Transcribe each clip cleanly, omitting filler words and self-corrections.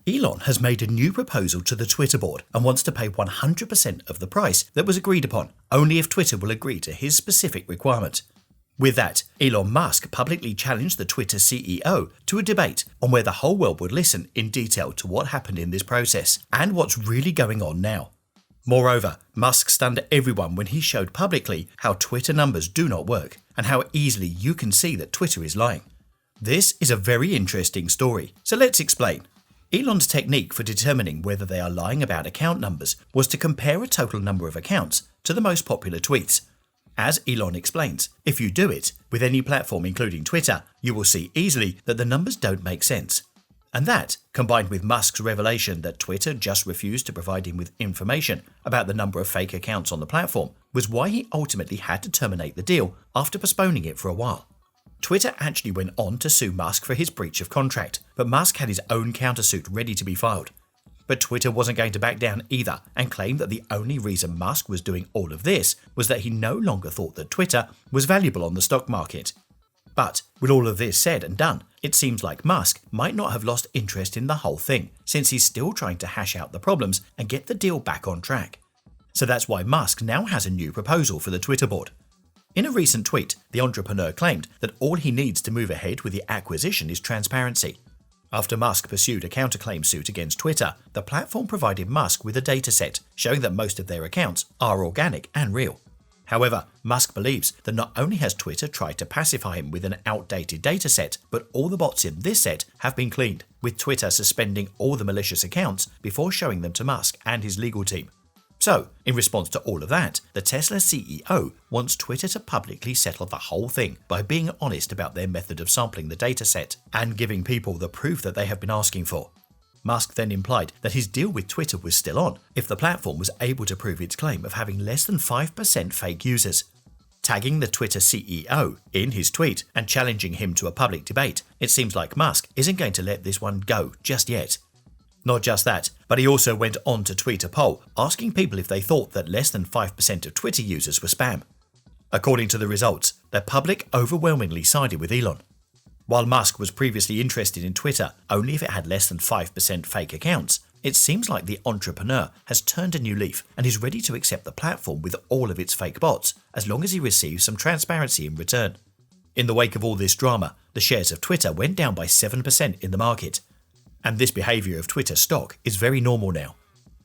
Elon has made a new proposal to the Twitter board and wants to pay 100% of the price that was agreed upon, only if Twitter will agree to his specific requirement. With that, Elon Musk publicly challenged the Twitter CEO to a debate on where the whole world would listen in detail to what happened in this process and what's really going on now. Moreover, Musk stunned everyone when he showed publicly how Twitter numbers do not work and how easily you can see that Twitter is lying. This is a very interesting story, so let's explain. Elon's technique for determining whether they are lying about account numbers was to compare a total number of accounts to the most popular tweets. As Elon explains, if you do it with any platform including Twitter, you will see easily that the numbers don't make sense. And that, combined with Musk's revelation that Twitter just refused to provide him with information about the number of fake accounts on the platform, was why he ultimately had to terminate the deal after postponing it for a while. Twitter actually went on to sue Musk for his breach of contract, but Musk had his own countersuit ready to be filed. But Twitter wasn't going to back down either and claimed that the only reason Musk was doing all of this was that he no longer thought that Twitter was valuable on the stock market. But with all of this said and done, it seems like Musk might not have lost interest in the whole thing, since he's still trying to hash out the problems and get the deal back on track. So that's why Musk now has a new proposal for the Twitter board. In a recent tweet, the entrepreneur claimed that all he needs to move ahead with the acquisition is transparency. After Musk pursued a counterclaim suit against Twitter, the platform provided Musk with a dataset showing that most of their accounts are organic and real. However, Musk believes that not only has Twitter tried to pacify him with an outdated dataset, but all the bots in this set have been cleaned, with Twitter suspending all the malicious accounts before showing them to Musk and his legal team. So, in response to all of that, the Tesla CEO wants Twitter to publicly settle the whole thing by being honest about their method of sampling the dataset and giving people the proof that they have been asking for. Musk then implied that his deal with Twitter was still on if the platform was able to prove its claim of having less than 5% fake users. Tagging the Twitter CEO in his tweet and challenging him to a public debate, it seems like Musk isn't going to let this one go just yet. Not just that, but he also went on to tweet a poll asking people if they thought that less than 5% of Twitter users were spam. According to the results, the public overwhelmingly sided with Elon. While Musk was previously interested in Twitter only if it had less than 5% fake accounts, it seems like the entrepreneur has turned a new leaf and is ready to accept the platform with all of its fake bots as long as he receives some transparency in return. In the wake of all this drama, the shares of Twitter went down by 7% in the market. And this behavior of Twitter stock is very normal now.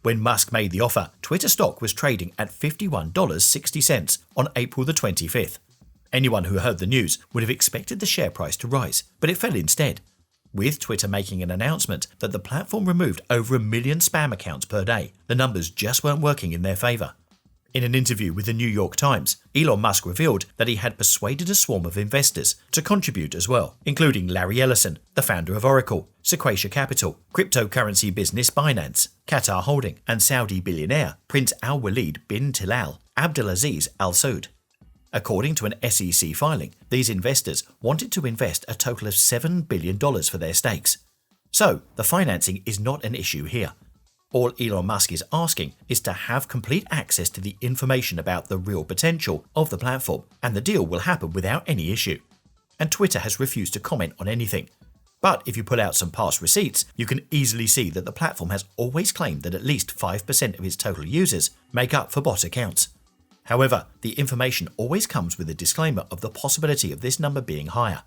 When Musk made the offer, Twitter stock was trading at $51.60 on April the 25th. Anyone who heard the news would have expected the share price to rise, but it fell instead, with Twitter making an announcement that the platform removed over 1 million spam accounts per day. The numbers just weren't working in their favor. In an interview with the New York Times, Elon Musk revealed that he had persuaded a swarm of investors to contribute as well, including Larry Ellison, the founder of Oracle, Sequoia Capital, cryptocurrency business Binance, Qatar Holding, and Saudi billionaire Prince Al-Walid bin Talal Abdulaziz Al Saud. According to an SEC filing, these investors wanted to invest a total of $7 billion for their stakes. So, the financing is not an issue here. All Elon Musk is asking is to have complete access to the information about the real potential of the platform, and the deal will happen without any issue. And Twitter has refused to comment on anything. But if you pull out some past receipts, you can easily see that the platform has always claimed that at least 5% of its total users make up for bot accounts. However, the information always comes with a disclaimer of the possibility of this number being higher.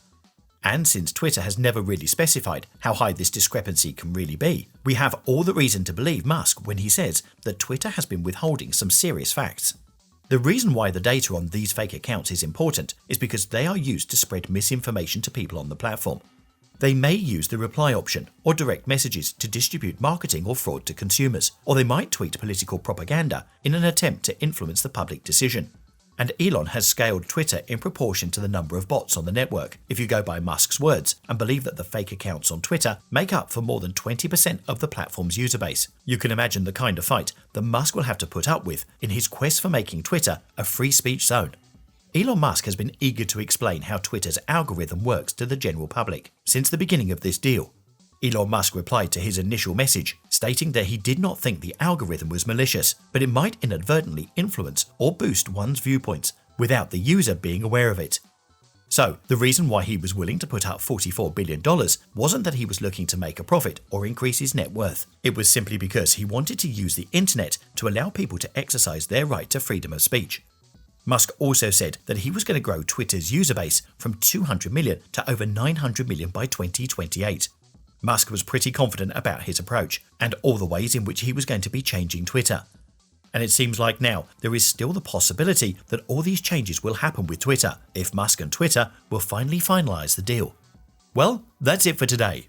And since Twitter has never really specified how high this discrepancy can really be, we have all the reason to believe Musk when he says that Twitter has been withholding some serious facts. The reason why the data on these fake accounts is important is because they are used to spread misinformation to people on the platform. They may use the reply option or direct messages to distribute marketing or fraud to consumers, or they might tweet political propaganda in an attempt to influence the public decision. And Elon has scaled Twitter in proportion to the number of bots on the network, if you go by Musk's words and believe that the fake accounts on Twitter make up for more than 20% of the platform's user base. You can imagine the kind of fight that Musk will have to put up with in his quest for making Twitter a free speech zone. Elon Musk has been eager to explain how Twitter's algorithm works to the general public since the beginning of this deal. Elon Musk replied to his initial message, stating that he did not think the algorithm was malicious, but it might inadvertently influence or boost one's viewpoints without the user being aware of it. So, the reason why he was willing to put up $44 billion wasn't that he was looking to make a profit or increase his net worth. It was simply because he wanted to use the internet to allow people to exercise their right to freedom of speech. Musk also said that he was going to grow Twitter's user base from 200 million to over 900 million by 2028. Musk was pretty confident about his approach and all the ways in which he was going to be changing Twitter. And it seems like now there is still the possibility that all these changes will happen with Twitter if Musk and Twitter will finally finalize the deal. Well, that's it for today.